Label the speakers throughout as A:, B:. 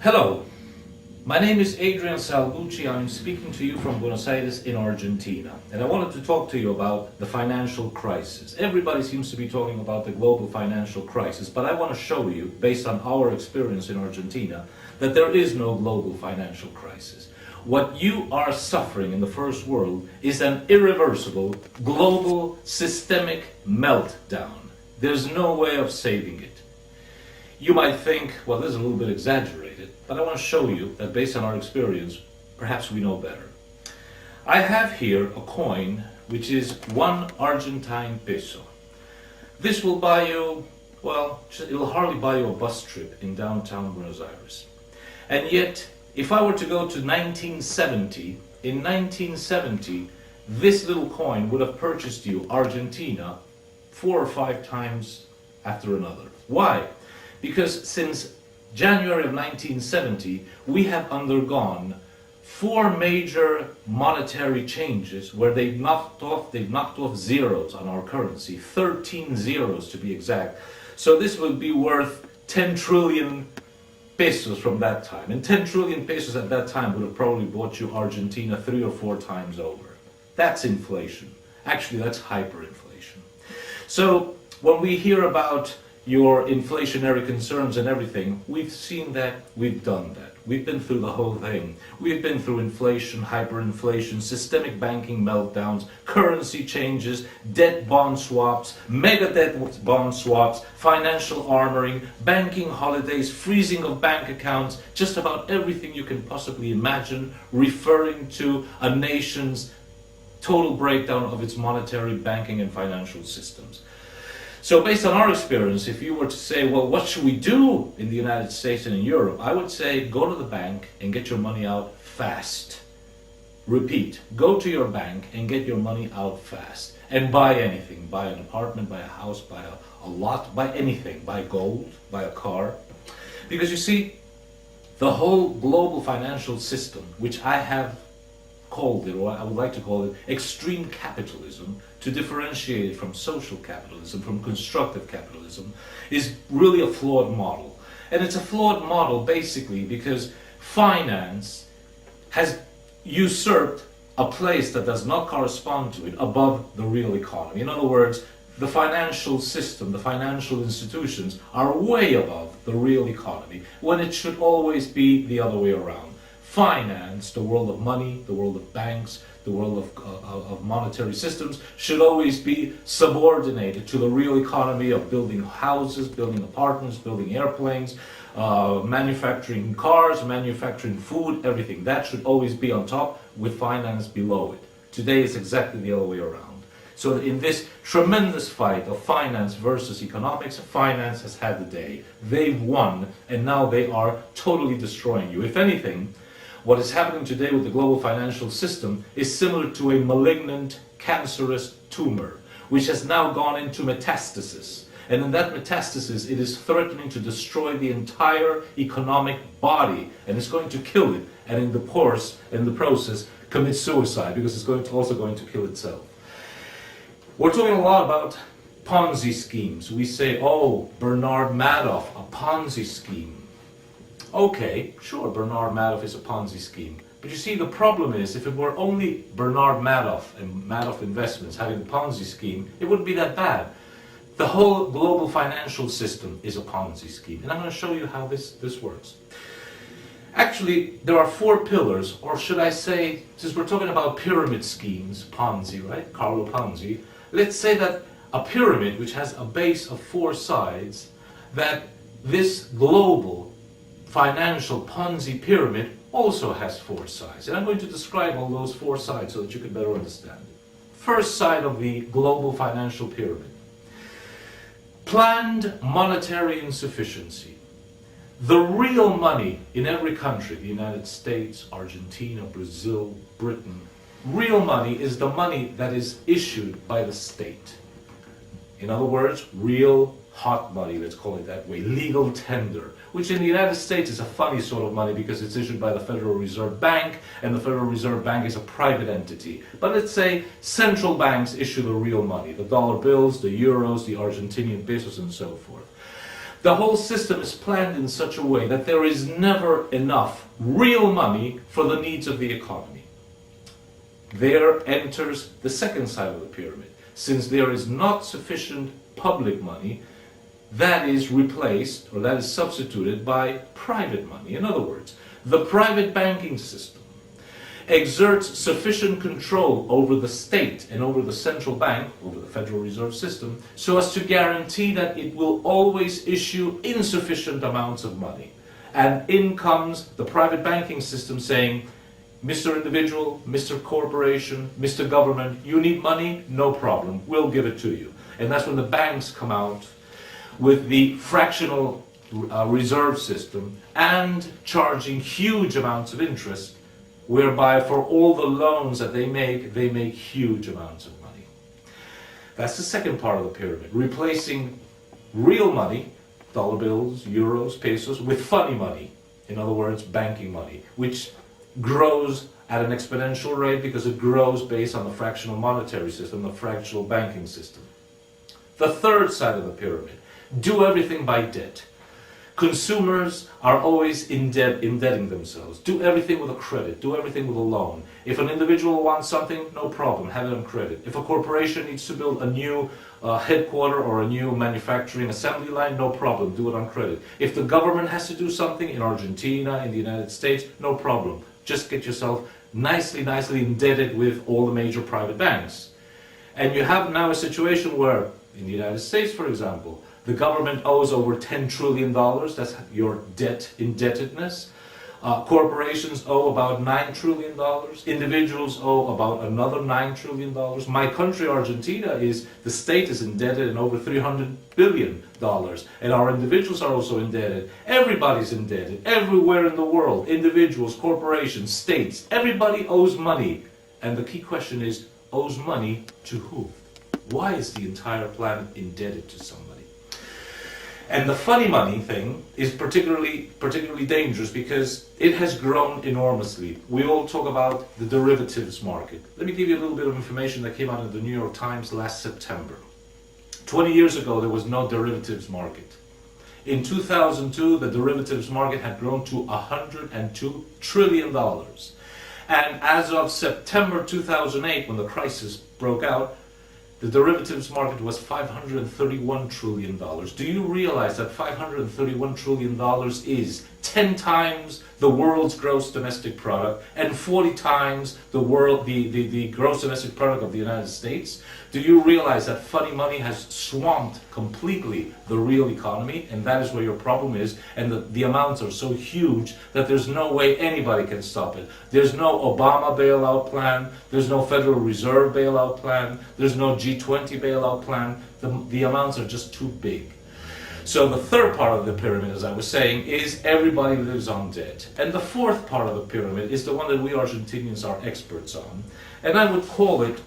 A: Hello, my name is Adrian Salbuchi. I'm speaking to you from Buenos Aires in Argentina, and I wanted to talk to you about the financial crisis. Everybody seems to be talking about the global financial crisis, but I want to show you, based on our experience in Argentina, that there is no global financial crisis. What you are suffering in the first world is an irreversible, global, systemic meltdown. There's no way of saving it. You might think, well, this is a little bit exaggerated, but I want to show you that based on our experience, perhaps we know better. I have here a coin which is 1 Argentine peso. This will buy you, well, it'll hardly buy you a bus trip in downtown Buenos Aires. And yet, if I were to go to 1970, in 1970, this little coin would have purchased you Argentina 4 or 5 times after another. Why? Because since January of 1970, we have undergone 4 major monetary changes where they've knocked off zeros on our currency, 13 zeros to be exact. So this will be worth 10 trillion pesos from that time. And 10 trillion pesos at that time would have probably bought you Argentina 3 or 4 times over. That's inflation. Actually, that's hyperinflation. So when we hear about your inflationary concerns and everything, we've seen that, we've done that. We've been through the whole thing. We've been through inflation, hyperinflation, systemic banking meltdowns, currency changes, debt bond swaps, mega debt bond swaps, financial armoring, banking holidays, freezing of bank accounts, just about everything you can possibly imagine, referring to a nation's total breakdown of its monetary, banking, and financial systems. So based on our experience, if you were to say, well, what should we do in the United States and in Europe? I would say go to the bank and get your money out fast. Repeat, go to your bank and get your money out fast. And buy anything. Buy an apartment, buy a house, buy a lot, buy anything. Buy gold, buy a car. Because you see, the whole global financial system, which I have called it, or I would like to call it, extreme capitalism, to differentiate it from social capitalism, from constructive capitalism, is really a flawed model. And it's a flawed model basically because finance has usurped a place that does not correspond to it above the real economy. In other words, the financial system, the financial institutions are way above the real economy, when it should always be the other way around. Finance, the world of money, the world of banks, the world of monetary systems, should always be subordinated to the real economy of building houses, building apartments, building airplanes, manufacturing cars, manufacturing food, everything. That should always be on top, with finance below it. Today it's exactly the other way around. So in this tremendous fight of finance versus economics, finance has had the day. They've won, and now they are totally destroying you. If anything, what is happening today with the global financial system is similar to a malignant, cancerous tumor, which has now gone into metastasis. And in that metastasis, it is threatening to destroy the entire economic body, and it's going to kill it, and in the process, commit suicide, because it's also going to kill itself. We're talking a lot about Ponzi schemes. We say, oh, Bernard Madoff, a Ponzi scheme. Okay, sure, Bernard Madoff is a Ponzi scheme. But you see, the problem is, if it were only Bernard Madoff and Madoff Investments having a Ponzi scheme, it wouldn't be that bad. The whole global financial system is a Ponzi scheme. And I'm going to show you how this works. Actually, there are 4 pillars, or should I say, since we're talking about pyramid schemes, Ponzi, right? Carlo Ponzi. Let's say that a pyramid which has a base of 4 sides, that this global financial Ponzi pyramid also has 4 sides. And I'm going to describe all those 4 sides so that you can better understand it. First side of the global financial pyramid. Planned monetary insufficiency. The real money in every country, the United States, Argentina, Brazil, Britain, real money is the money that is issued by the state. In other words, real hot money, let's call it that way, legal tender, which in the United States is a funny sort of money because it's issued by the Federal Reserve Bank, and the Federal Reserve Bank is a private entity. But let's say central banks issue the real money, the dollar bills, the euros, the Argentinian pesos, and so forth. The whole system is planned in such a way that there is never enough real money for the needs of the economy. There enters the second side of the pyramid. Since there is not sufficient public money, that is replaced, or that is substituted by private money. In other words, the private banking system exerts sufficient control over the state and over the central bank, over the Federal Reserve System, so as to guarantee that it will always issue insufficient amounts of money. And in comes the private banking system saying, Mr. Individual, Mr. Corporation, Mr. Government, you need money? No problem, we'll give it to you. And that's when the banks come out with the fractional reserve system and charging huge amounts of interest, whereby for all the loans that they make huge amounts of money. That's the second part of the pyramid, replacing real money, dollar bills, euros, pesos, with funny money. In other words, banking money, which grows at an exponential rate because it grows based on the fractional monetary system, the fractional banking system. The third side of the pyramid, do everything by debt. Consumers are always indebting themselves. Do everything with a credit, do everything with a loan. If an individual wants something, no problem, have it on credit. If a corporation needs to build a new headquarter or a new manufacturing assembly line, no problem, do it on credit. If the government has to do something in Argentina, in the United States, no problem. Just get yourself nicely indebted with all the major private banks. And you have now a situation where, in the United States, for example, the government owes over $10 trillion, that's your debt indebtedness. Corporations owe about $9 trillion. Individuals owe about another $9 trillion. My country, Argentina, the state is indebted in over $300 billion. And our individuals are also indebted. Everybody's indebted, everywhere in the world. Individuals, corporations, states, everybody owes money. And the key question is, owes money to who? Why is the entire planet indebted to somebody? And the funny money thing is particularly dangerous because it has grown enormously. We all talk about the derivatives market. Let me give you a little bit of information that came out in the New York Times last September. 20 years ago, there was no derivatives market. In 2002, the derivatives market had grown to $102 trillion. And as of September 2008, when the crisis broke out, the derivatives market was $531 trillion. Do you realize that $531 trillion is 10 times the world's gross domestic product and 40 times the gross domestic product of the United States? Do you realize that funny money has swamped completely the real economy, and that is where your problem is, and the amounts are so huge that there's no way anybody can stop it. There's no Obama bailout plan, there's no Federal Reserve bailout plan, there's no G20 bailout plan. The amounts are just too big. So the third part of the pyramid, as I was saying, is everybody lives on debt. And the fourth part of the pyramid is the one that we Argentinians are experts on, and I would call it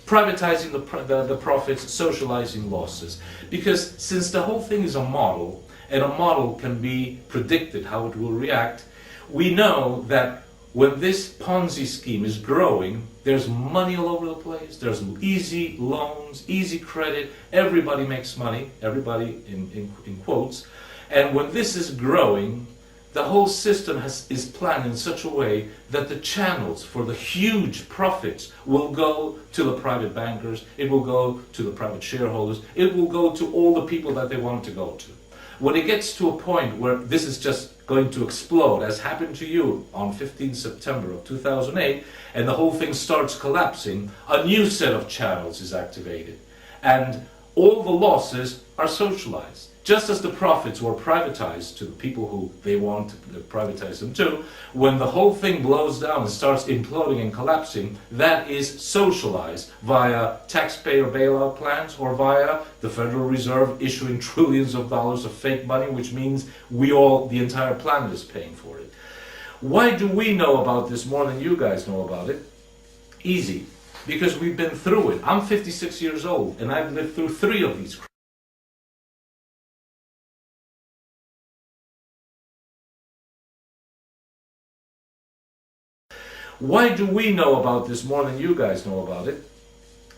A: privatizing the profits, socializing losses. Because since the whole thing is a model, and a model can be predicted how it will react, we know that when this Ponzi scheme is growing, there's money all over the place, there's easy loans, easy credit, everybody makes money, everybody in quotes, and when this is growing, the whole system is planned in such a way that the channels for the huge profits will go to the private bankers, it will go to the private shareholders, it will go to all the people that they want to go to. When it gets to a point where this is just going to explode, as happened to you on 15 September of 2008, and the whole thing starts collapsing, a new set of channels is activated. And all the losses are socialized. Just as the profits were privatized to the people who they want to privatize them to, when the whole thing blows down and starts imploding and collapsing, that is socialized via taxpayer bailout plans or via the Federal Reserve issuing trillions of dollars of fake money, which means the entire planet is paying for it. Why do we know about this more than you guys know about it? Easy. Because we've been through it. I'm 56 years old and I've lived through 3 of these. Why do we know about this more than you guys know about it?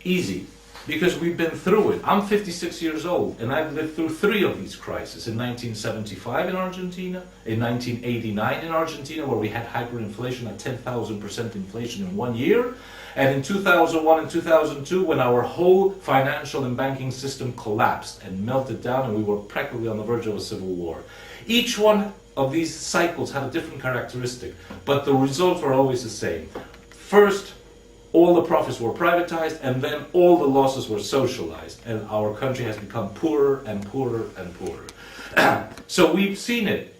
A: Easy. because we've been through it. I'm 56 years old, and I've lived through 3 of these crises. In 1975 in Argentina, in 1989 in Argentina, where we had hyperinflation at 10,000% inflation in 1 year, and in 2001 and 2002, when our whole financial and banking system collapsed and melted down, and we were practically on the verge of a civil war. Each one of these cycles had a different characteristic, but the results were always the same. First, all the profits were privatized, and then all the losses were socialized, and our country has become poorer and poorer and poorer. So we've seen it.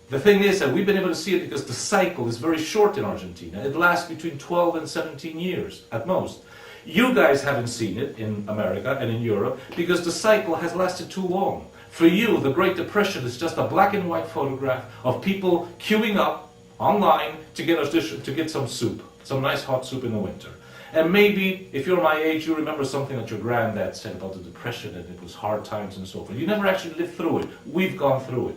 A: The thing is that we've been able to see it because the cycle is very short in Argentina. It lasts between 12 and 17 years at most. You guys haven't seen it in America and in Europe because the cycle has lasted too long. For you, the Great Depression is just a black and white photograph of people queuing up online to get some soup, some nice hot soup in the winter. And maybe, if you're my age, you remember something that your granddad said about the Depression, and it was hard times and so forth. You never actually lived through it. We've gone through it.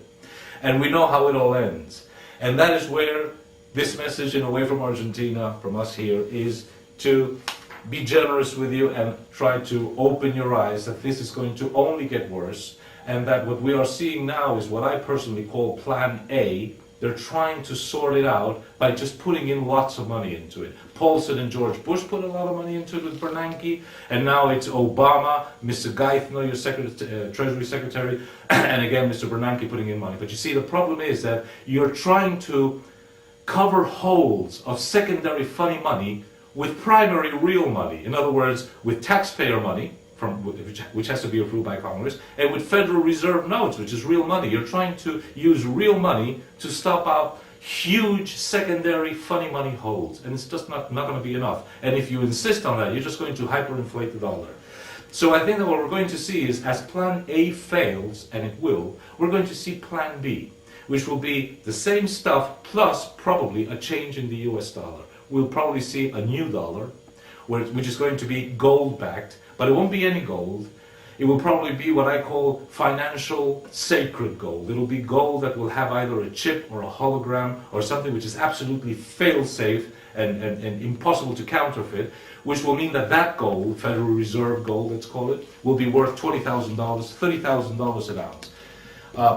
A: And we know how it all ends. And that is where this message, in a way, from Argentina, from us here, is to be generous with you and try to open your eyes that this is going to only get worse, and that what we are seeing now is what I personally call Plan A. They're trying to sort it out by just putting in lots of money into it. Paulson and George Bush put a lot of money into it with Bernanke, and now it's Obama, Mr. Geithner, your Treasury Secretary, and again Mr. Bernanke putting in money. But you see, the problem is that you're trying to cover holes of secondary funny money with primary real money. In other words, with taxpayer money, which has to be approved by Congress, and with Federal Reserve notes, which is real money. You're trying to use real money to stop out huge secondary funny money holes, and it's just not going to be enough. And if you insist on that, you're just going to hyperinflate the dollar. So I think that what we're going to see is, as Plan A fails, and it will, we're going to see Plan B, which will be the same stuff plus probably a change in the US dollar. We'll probably see a new dollar, which is going to be gold-backed, but it won't be any gold. It will probably be what I call financial sacred gold. It'll be gold that will have either a chip or a hologram or something which is absolutely fail-safe and impossible to counterfeit, which will mean that that gold, Federal Reserve gold, let's call it, will be worth $20,000, $30,000 an ounce.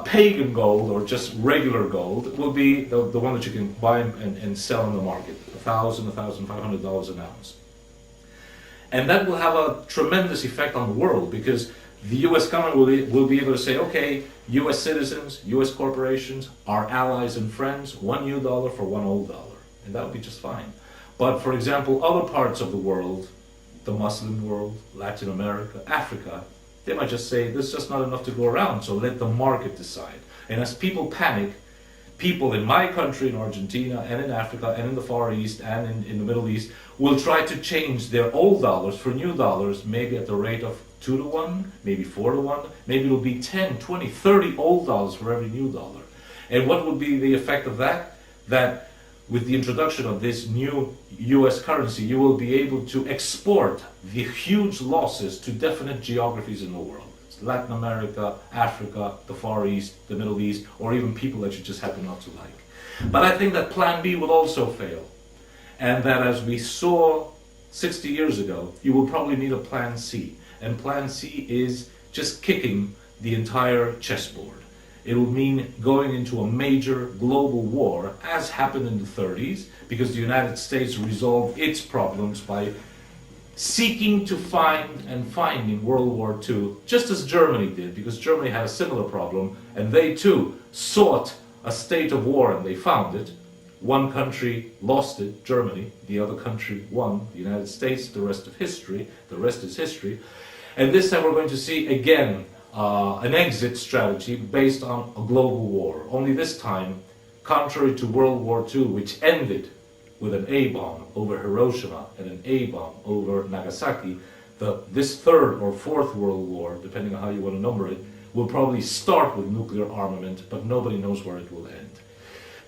A: Pagan gold, or just regular gold, will be the one that you can buy and sell in the market, $1,000, $1,500 an ounce. And that will have a tremendous effect on the world, because the US government will be able to say, okay, US citizens, US corporations, our allies and friends, one new dollar for one old dollar. And that will be just fine. But for example, other parts of the world, the Muslim world, Latin America, Africa, they might just say, there's just not enough to go around, so let the market decide. And as people panic, people in my country, in Argentina, and in Africa, and in the Far East, and in the Middle East, will try to change their old dollars for new dollars, maybe at the rate of 2 to 1, maybe 4 to 1, maybe it'll be 10, 20, 30 old dollars for every new dollar. And what would be the effect of that? That with the introduction of this new US currency, you will be able to export the huge losses to definite geographies in the world. Latin America, Africa, the Far East, the Middle East, or even people that you just happen not to like. But I think that Plan B will also fail. And that, as we saw 60 years ago, you will probably need a Plan C. And Plan C is just kicking the entire chessboard. It will mean going into a major global war, as happened in the 30s, because the United States resolved its problems by seeking to find and finding World War II, just as Germany did, because Germany had a similar problem, and they too sought a state of war, and they found it. One country lost it, Germany. The other country won, the United States. The rest is history. And this time we're going to see again an exit strategy based on a global war. Only this time, contrary to World War II, which ended with an A-bomb over Hiroshima and an A-bomb over Nagasaki, this third or fourth World War, depending on how you want to number it, will probably start with nuclear armament, but nobody knows where it will end.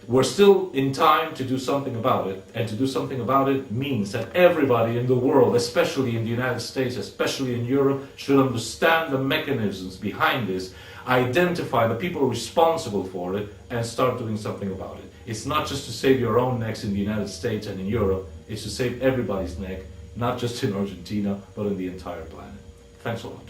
A: We're still in time to do something about it, and to do something about it means that everybody in the world, especially in the United States, especially in Europe, should understand the mechanisms behind this, identify the people responsible for it, and start doing something about it. It's not just to save your own necks in the United States and in Europe, it's to save everybody's neck, not just in Argentina, but in the entire planet. Thanks a lot.